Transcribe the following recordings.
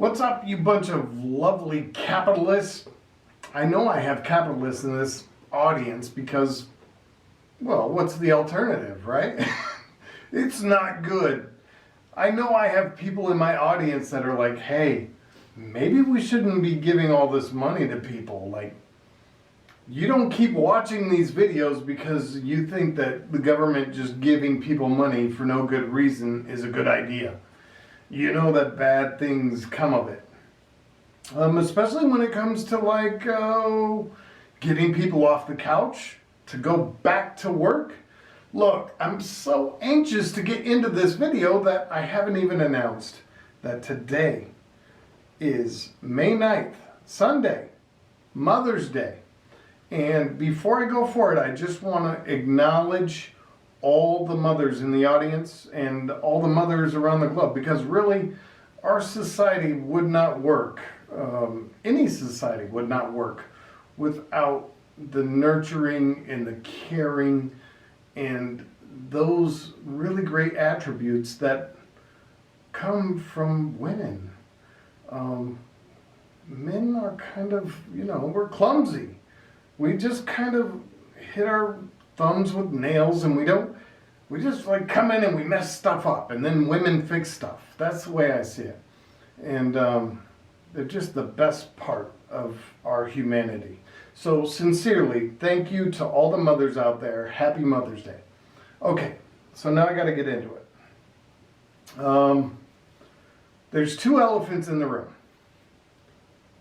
What's up, you bunch of lovely capitalists? I know I have capitalists in this audience because, well, what's the alternative, right? It's not good. I know I have people in my audience that are like, hey, maybe we shouldn't be giving all this money to people. Like, you don't keep watching these videos because you think that the government just giving people money for no good reason is a good idea. You know that bad things come of it. Especially when it comes to like getting people off the couch to go back to work. Look, I'm so anxious to get into this video that I haven't even announced that today is May 9th, Sunday, Mother's Day. And before I go for it, I just want to acknowledge all the mothers in the audience and all the mothers around the globe, because really our society would not work, any society would not work without the nurturing and the caring and those really great attributes that come from women. Men are kind of, we're clumsy. We just kind of hit our thumbs with nails, and we just like come in and we mess stuff up, and then women fix stuff. That's the way I see it. And they're just the best part of our humanity. So sincerely, thank you to all the mothers out there. Happy Mother's Day. Okay, so now I got to get into it. There's two elephants in the room.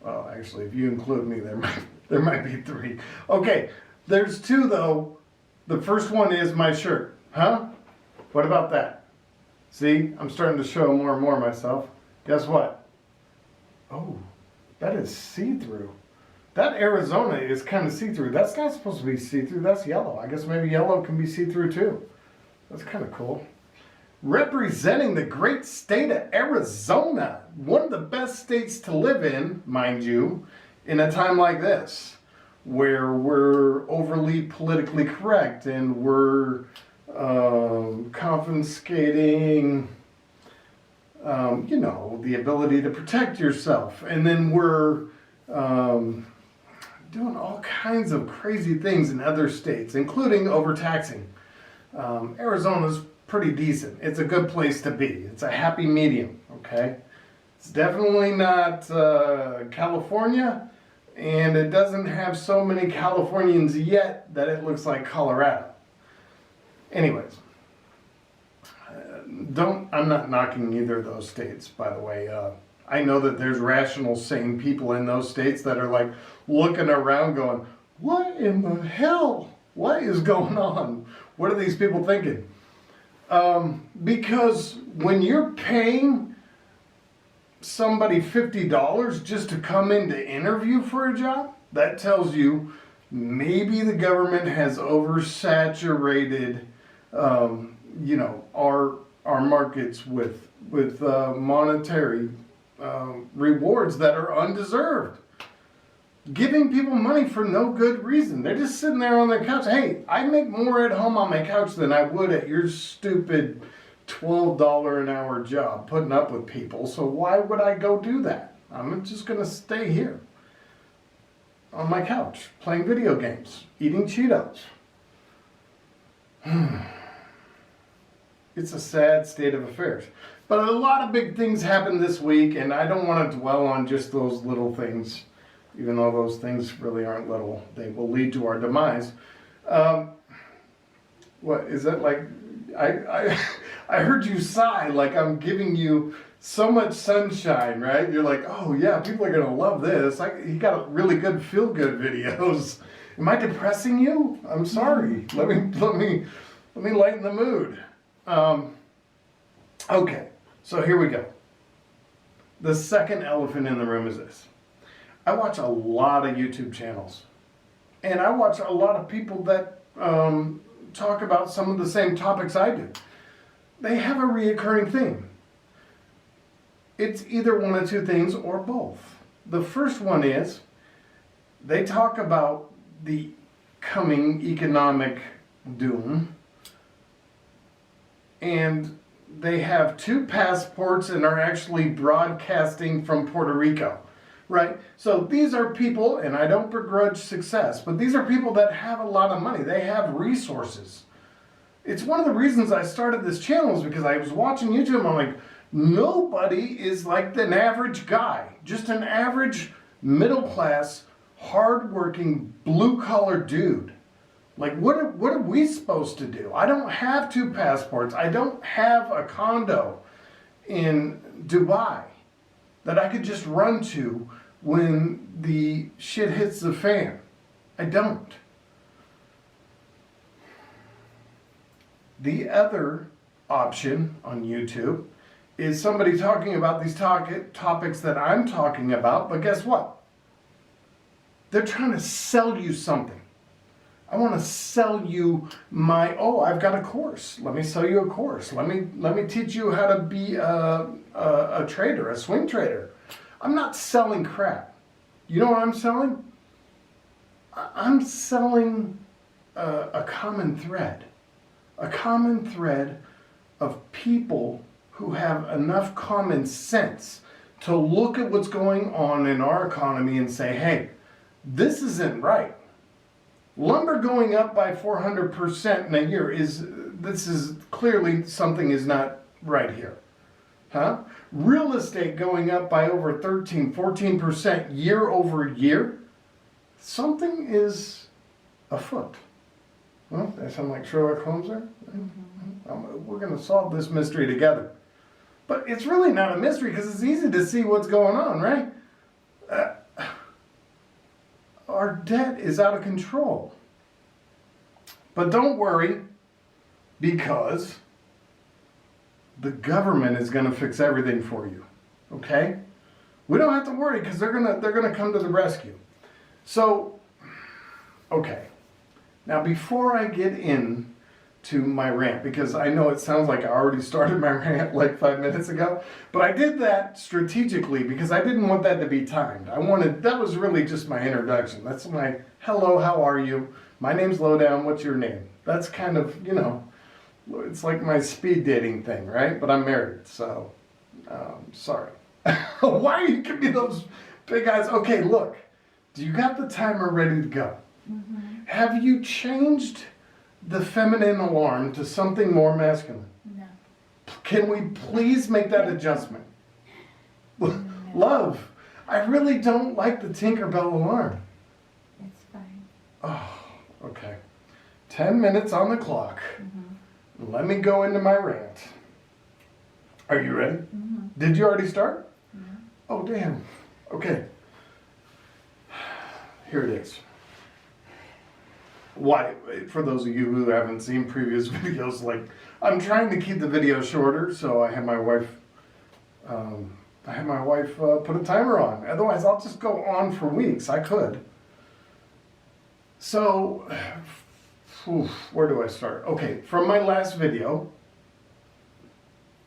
Well, actually, if you include me, there might be three. Okay, there's two though. The first one is my shirt. Huh? What about that? See, I'm starting to show more and more myself. Guess what? Oh, that is see-through. That Arizona is kind of see-through. That's not supposed to be see-through. That's yellow. I guess maybe yellow can be see-through too. That's kind of cool. Representing the great state of Arizona. One of the best states to live in, mind you, in a time like this, where we're overly politically correct and we're confiscating, the ability to protect yourself. And then we're doing all kinds of crazy things in other states, including overtaxing. Arizona's pretty decent. It's a good place to be. It's a happy medium, okay? It's definitely not California, and it doesn't have so many Californians yet that it looks like Colorado. Anyways, I'm not knocking either of those states, by the way. I know that there's rational, sane people in those states that are like looking around going, what in the hell? What is going on? What are these people thinking? Because when you're paying somebody $50 just to come in to interview for a job, that tells you maybe the government has oversaturated, our markets with monetary rewards that are undeserved. Giving people money for no good reason. They're just sitting there on their couch. Hey, I make more at home on my couch than I would at your stupid $12 an hour job putting up with people. So why would I go do that? I'm just going to stay here on my couch playing video games, eating Cheetos. It's a sad state of affairs. But a lot of big things happened this week, and I don't want to dwell on just those little things. Even though those things really aren't little, they will lead to our demise. What is that like? I heard you sigh like I'm giving you so much sunshine, right? You're like, oh yeah, people are gonna love this. You got really good feel-good videos. Am I depressing you? I'm sorry. Let me lighten the mood. Okay, so here we go. The second elephant in the room is this. I watch a lot of YouTube channels, and I watch a lot of people that talk about some of the same topics I do. They have a reoccurring theme. It's either one of two things or both. The first one is they talk about the coming economic doom, and they have 2 passports and are actually broadcasting from Puerto Rico, right? So these are people, and I don't begrudge success, but these are people that have a lot of money. They have resources. It's one of the reasons I started this channel is because I was watching YouTube and I'm like, nobody is like an average guy, just an average middle class, hardworking, blue collar dude. Like, what are we supposed to do? I don't have 2 passports. I don't have a condo in Dubai that I could just run to when the shit hits the fan. I don't. The other option on YouTube is somebody talking about these topics that I'm talking about, but guess what? They're trying to sell you something. I want to sell you I've got a course. Let me sell you a course. Let me teach you how to be a trader, a swing trader. I'm not selling crap. You know what I'm selling? I'm selling a common thread. A common thread of people who have enough common sense to look at what's going on in our economy and say, hey, this isn't right. Lumber going up by 400% in a year this is clearly something is not right here. Huh? Real estate going up by over 14% year over year. Something is afoot. Well, I sound like Sherlock Holmes there. We're going to solve this mystery together. But it's really not a mystery because it's easy to see what's going on, right? Our debt is out of control. But don't worry, because the government is going to fix everything for you. Okay? We don't have to worry because they're gonna come to the rescue. So, okay. Now before I get in to my rant, because I know it sounds like I already started my rant like 5 minutes ago, but I did that strategically because I didn't want that to be timed. That was really just my introduction. That's my, hello, how are you? My name's Lowdown, what's your name? That's kind of, it's like my speed dating thing, right? But I'm married, so, sorry. Why are you giving me those big eyes? Okay, look, do you got the timer ready to go? Mm-hmm. Have you changed the feminine alarm to something more masculine? No. Can we please make that adjustment? No. Love, I really don't like the Tinkerbell alarm. It's fine. Oh, okay. 10 minutes on the clock. Mm-hmm. Let me go into my rant. Are you ready? Mm-hmm. Did you already start? No. Oh, damn. Okay. Here it is. Why, for those of you who haven't seen previous videos, like, I'm trying to keep the video shorter, so I had my wife put a timer on. Otherwise, I'll just go on for weeks. I could. So, where do I start? Okay, from my last video,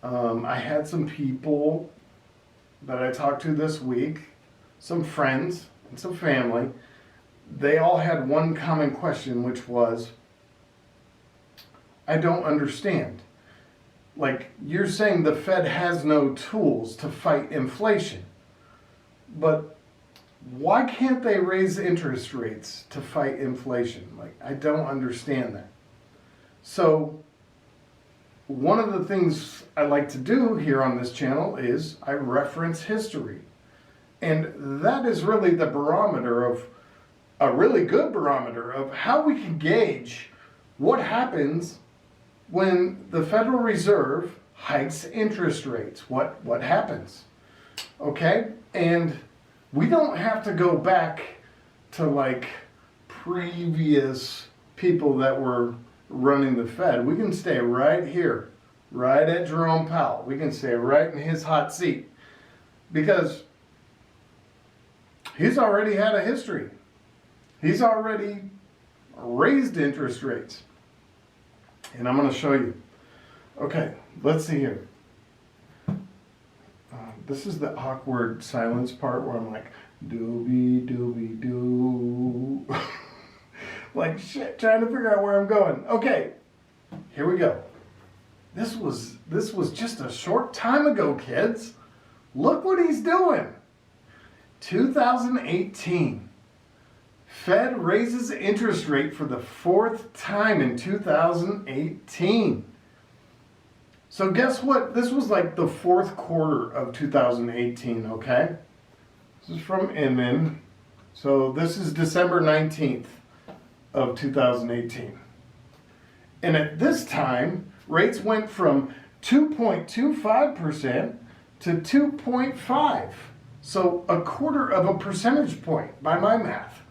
I had some people that I talked to this week, some friends and some family. They all had one common question, which was, I don't understand. Like, you're saying the Fed has no tools to fight inflation, but why can't they raise interest rates to fight inflation? Like, I don't understand that. So, one of the things I like to do here on this channel is I reference history. And that is really the barometer of a really good barometer of how we can gauge what happens when the Federal Reserve hikes interest rates. What happens? Okay? And we don't have to go back to like previous people that were running the Fed. We can stay right here, right at Jerome Powell. We can stay right in his hot seat because he's already had a history. He's already raised interest rates. And I'm going to show you. Okay, let's see here. This is the awkward silence part where I'm like, doobie doobie doo. Like shit, trying to figure out where I'm going. Okay, here we go. This was just a short time ago, kids. Look what he's doing. 2018. Fed raises interest rate for the fourth time in 2018. So guess what? This was like the fourth quarter of 2018, okay? This is from Inman. So this is December 19th of 2018. And at this time, rates went from 2.25% to 2.5. So a quarter of a percentage point by my math.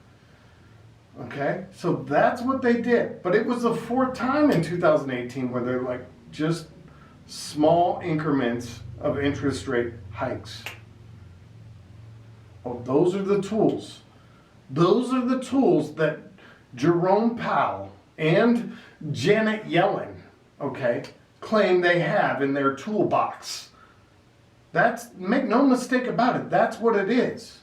Okay, so that's what they did. But it was the fourth time in 2018 where they're like just small increments of interest rate hikes. Oh, those are the tools. Those are the tools that Jerome Powell and Janet Yellen, okay, claim they have in their toolbox. Make no mistake about it, that's what it is.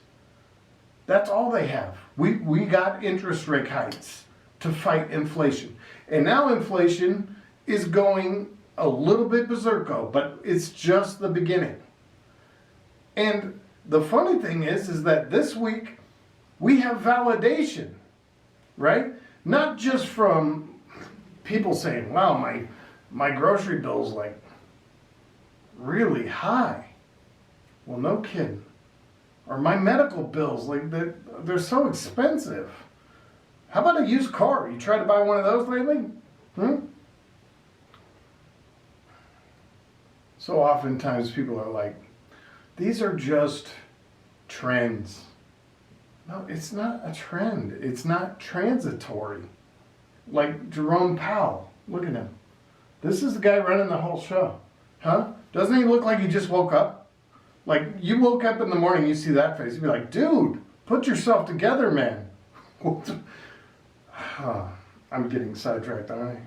That's all they have. We got interest rate hikes to fight inflation. And now inflation is going a little bit berserko, but it's just the beginning. And the funny thing is that this week we have validation, right? Not just from people saying, wow, my grocery bill's like really high. Well, no kidding. Or my medical bills, like they're so expensive. How about a used car? You tried to buy one of those lately? So oftentimes people are like, these are just trends. No, it's not a trend. It's not transitory. Like Jerome Powell, look at him. This is the guy running the whole show. Huh? Doesn't he look like he just woke up? Like, you woke up in the morning, you see that face, you'd be like, dude, put yourself together, man. I'm getting sidetracked, aren't I?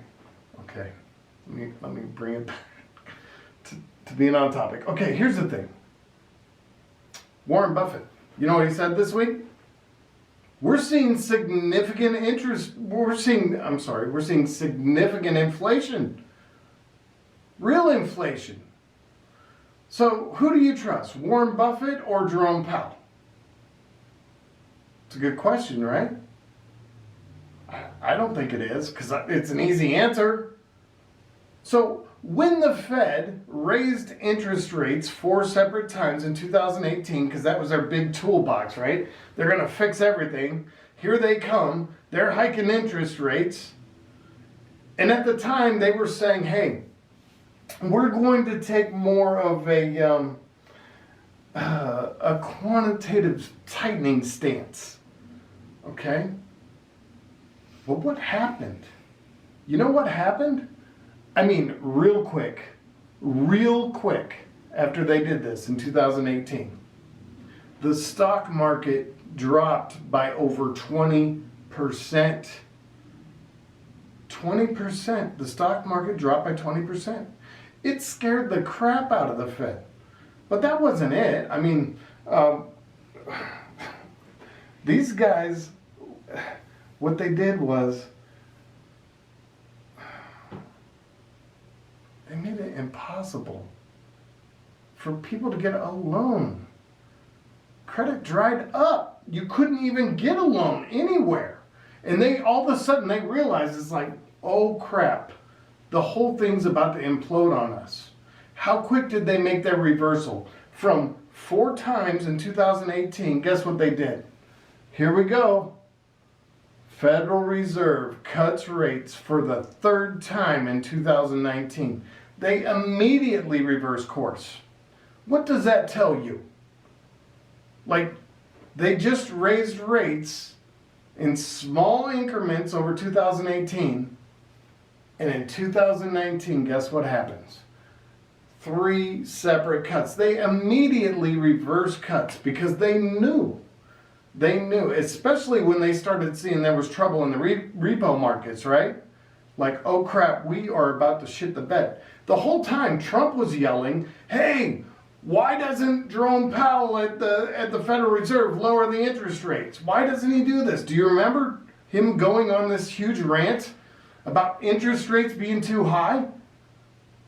Okay, let me bring it back to being on topic. Okay, here's the thing. Warren Buffett, you know what he said this week? We're seeing significant we're seeing significant inflation. Real inflation. So who do you trust, Warren Buffett or Jerome Powell? It's a good question, right? I don't think it is, because it's an easy answer. So when the Fed raised interest rates 4 separate times in 2018, because that was their big toolbox, right? They're going to fix everything. Here they come. They're hiking interest rates. And at the time, they were saying, hey, we're going to take more of a quantitative tightening stance, okay? But what happened? You know what happened? I mean, real quick, after they did this in 2018, the stock market dropped by over 20%. 20%. The stock market dropped by 20%. It scared the crap out of the Fed. But that wasn't it. I mean, these guys, what they did was, they made it impossible for people to get a loan. Credit dried up. You couldn't even get a loan anywhere. And they all of a sudden they realized, it's like, oh crap, the whole thing's about to implode on us. How quick did they make their reversal? From 4 times in 2018, guess what they did? Here we go. Federal Reserve cuts rates for the 3rd time in 2019. They immediately reverse course. What does that tell you? Like, they just raised rates in small increments over 2018, and in 2019, guess what happens? 3 separate cuts. They immediately reverse cuts because they knew, especially when they started seeing there was trouble in the repo markets, right? Like, oh crap, we are about to shit the bed. The whole time Trump was yelling, hey, why doesn't Jerome Powell at the Federal Reserve lower the interest rates? Why doesn't he do this? Do you remember him going on this huge rant about interest rates being too high?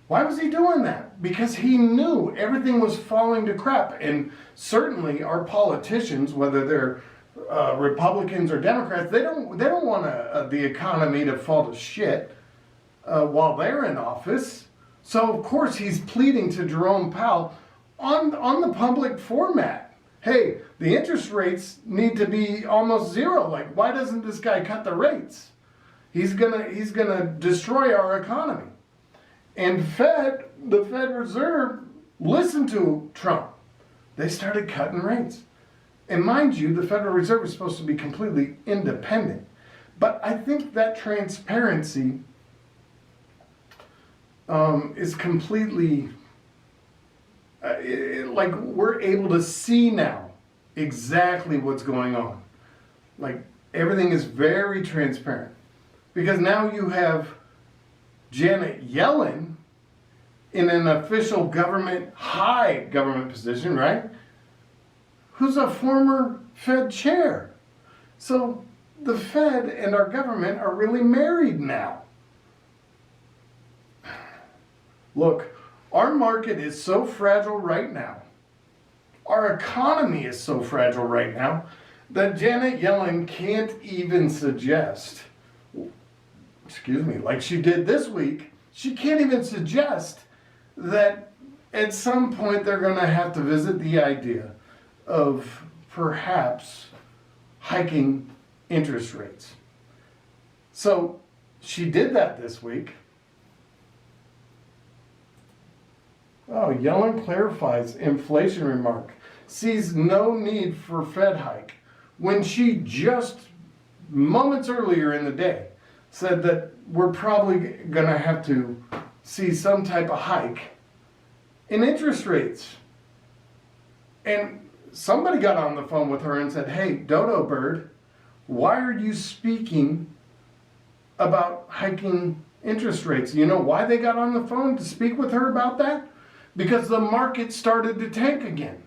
Why was he doing that? Because he knew everything was falling to crap. And certainly our politicians, whether they're Republicans or Democrats, they don't want the economy to fall to shit while they're in office. So of course he's pleading to Jerome Powell on the public format. Hey, the interest rates need to be almost zero. Like, why doesn't this guy cut the rates? He's gonna destroy our economy. And the Fed Reserve listened to Trump. They started cutting rates. And mind you, the Federal Reserve is supposed to be completely independent. But I think that transparency is completely, like, we're able to see now exactly what's going on. Like, everything is very transparent. Because now you have Janet Yellen in an official high government position, right? Who's a former Fed chair. So the Fed and our government are really married now. Look, our market is so fragile right now. Our economy is so fragile right now that Janet Yellen can't even suggest, like she did this week, she can't even suggest that at some point they're going to have to visit the idea of perhaps hiking interest rates. So she did that this week. Oh, Yellen clarifies inflation remark. Sees no need for Fed hike. When she just moments earlier in the day said that we're probably going to have to see some type of hike in interest rates. And somebody got on the phone with her and said, hey, Dodo Bird, why are you speaking about hiking interest rates? You know why they got on the phone to speak with her about that? Because the market started to tank again.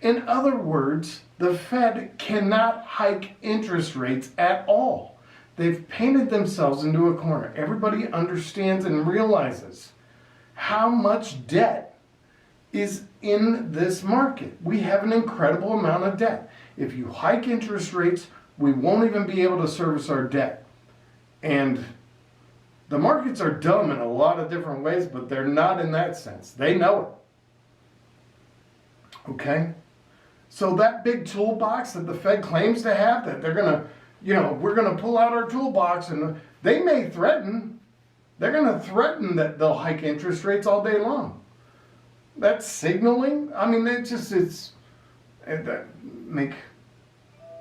In other words, the Fed cannot hike interest rates at all. They've painted themselves into a corner. Everybody understands and realizes how much debt is in this market. We have an incredible amount of debt. If you hike interest rates, we won't even be able to service our debt. And the markets are dumb in a lot of different ways, but they're not in that sense. They know it. Okay? So that big toolbox that the Fed claims to have, that they're going to, we're going to pull out our toolbox, and they may threaten, they're going to threaten that they'll hike interest rates all day long. That's signaling. I mean, that make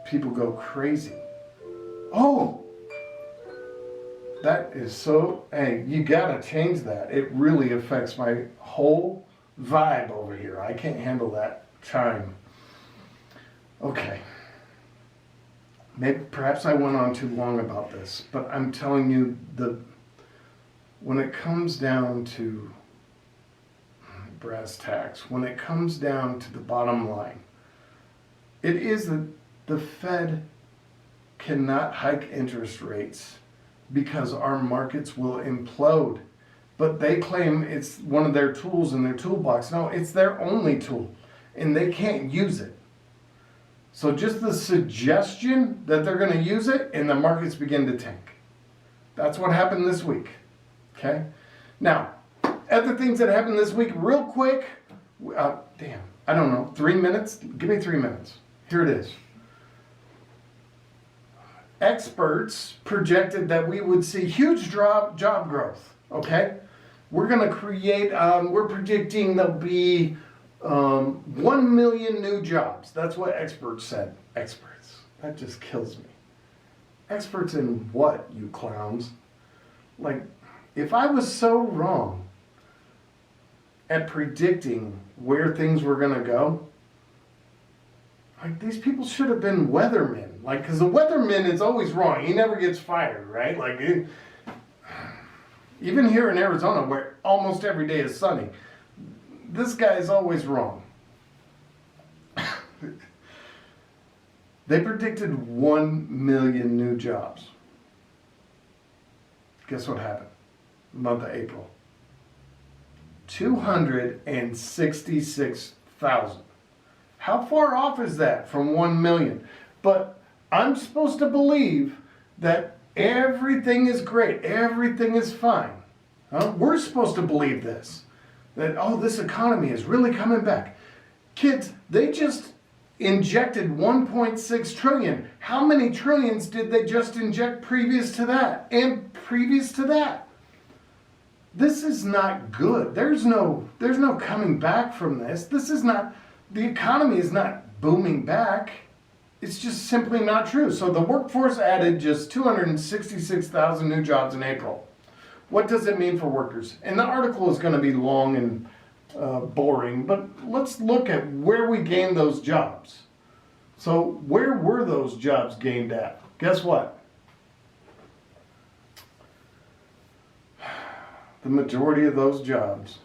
people go crazy. Oh, that is so, hey, you gotta change that. It really affects my whole vibe over here. I can't handle that chime. Okay. Maybe, perhaps I went on too long about this, but I'm telling you, when it comes down to brass tacks, when it comes down to the bottom line, it is that the Fed cannot hike interest rates because our markets will implode. But they claim it's one of their tools in their toolbox. No, it's their only tool, and they can't use it. So just the suggestion that they're going to use it, and the markets begin to tank. That's what happened this week. Okay? Now, other things that happened this week, real quick. I don't know, 3 minutes? Give me 3 minutes. Here it is. Experts projected that we would see huge job growth. Okay? We're going to create, we're predicting there'll be 1 million new jobs. That's what experts said. Experts. That just kills me. Experts in what, you clowns? Like, if I was so wrong at predicting where things were going to go, like, these people should have been weathermen. Like, because the weatherman is always wrong. He never gets fired, right? Like, even here in Arizona, where almost every day is sunny, this guy is always wrong. They predicted 1 million new jobs. Guess what happened? Month of April. 266,000. How far off is that from 1 million? But I'm supposed to believe that everything is great, everything is fine. Huh? We're supposed to believe this. That, oh, this economy is really coming back. Kids, they just injected 1.6 trillion. How many trillions did they just inject previous to that? And previous to that? This is not good. There's no coming back from this. This is not, the economy is not booming back. It's just simply not true. So the workforce added just 266,000 new jobs in April. What does it mean for workers? And the article is going to be long and boring, but let's look at where we gained those jobs. So where were those jobs gained at? Guess what? The majority of those jobs,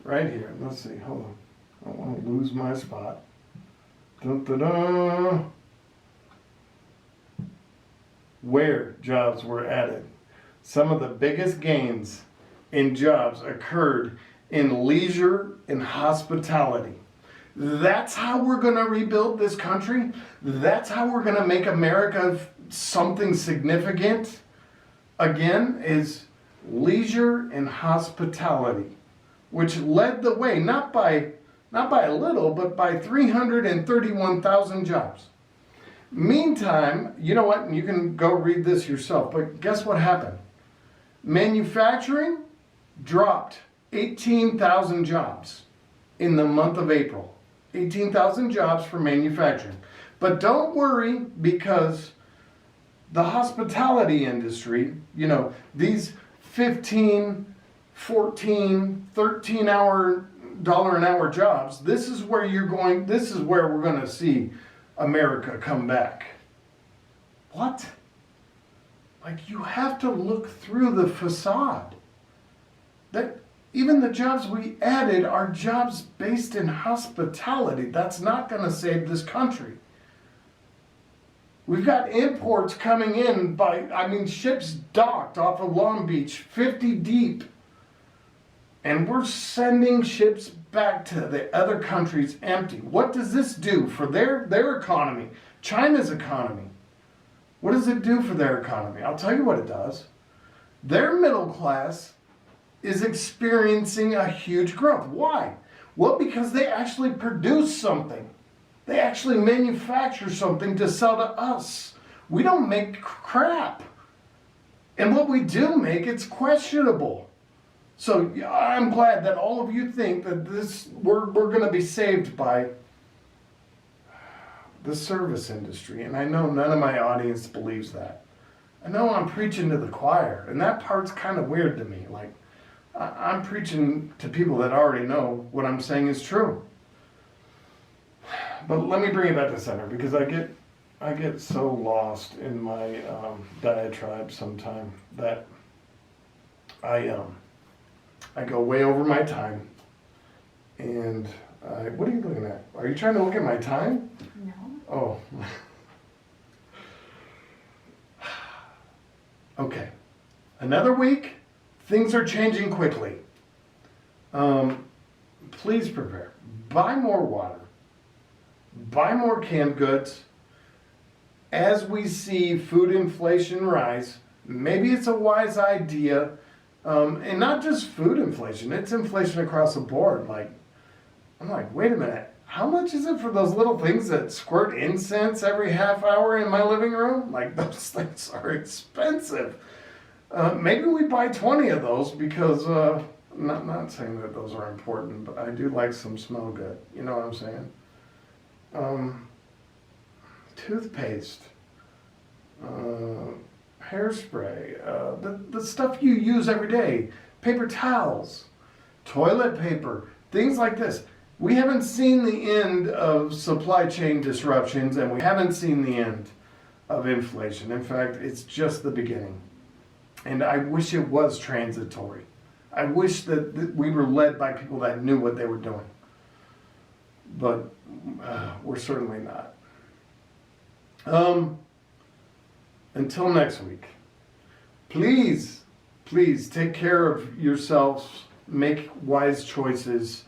right here. Let's see, hold on. I don't want to lose my spot. Dun, dun, dun. Where jobs were added. Some of the biggest gains in jobs occurred in leisure and hospitality. That's how we're going to rebuild this country. That's how we're going to make America something significant again, is leisure and hospitality, which led the way, not by a little, but by 331,000 jobs. Meantime, you know what? You can go read this yourself, but guess what happened? Manufacturing dropped 18,000 jobs in the month of April. 18,000 jobs for manufacturing. But don't worry, because the hospitality industry, you know, these 15, 14, 13-hour dollar an hour jobs, this is where we're going to see America come back. What? Like, you have to look through the facade. That even the jobs we added are jobs based in hospitality. That's not going to save this country. We've got imports coming in ships docked off of Long Beach, 50 deep. And we're sending ships back to the other countries empty. What does this do for their economy? China's economy. What does it do for their economy? I'll tell you what it does. Their middle class is experiencing a huge growth. Why? Well, because they actually produce something. They actually manufacture something to sell to us. We don't make crap. And what we do make, it's questionable. So I'm glad that all of you think that we're going to be saved by the service industry. And I know none of my audience believes that. I know I'm preaching to the choir, and that part's kind of weird to me. Like, I'm preaching to people that already know what I'm saying is true. But let me bring it back to center, because I get so lost in my diatribe sometime that I go way over my time. And what are you looking at? Are you trying to look at my time? No. Oh. Okay. Another week. Things are changing quickly. Please prepare. Buy more water. Buy more canned goods. As we see food inflation rise, maybe it's a wise idea, and not just food inflation, it's inflation across the board. I'm like, wait a minute, how much is it for those little things that squirt incense every half hour in my living room? Like, those things are expensive. Maybe we buy 20 of those, because, not saying that those are important, but I do like some smell good. You know what I'm saying? Toothpaste, hairspray, the stuff you use every day, paper towels, toilet paper, things like this. We haven't seen the end of supply chain disruptions, and we haven't seen the end of inflation. In fact, it's just the beginning. And I wish it was transitory. I wish that we were led by people that knew what they were doing. But we're certainly not. Until next week, please take care of yourselves make wise choices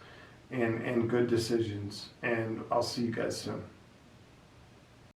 and good decisions. And I'll see you guys soon.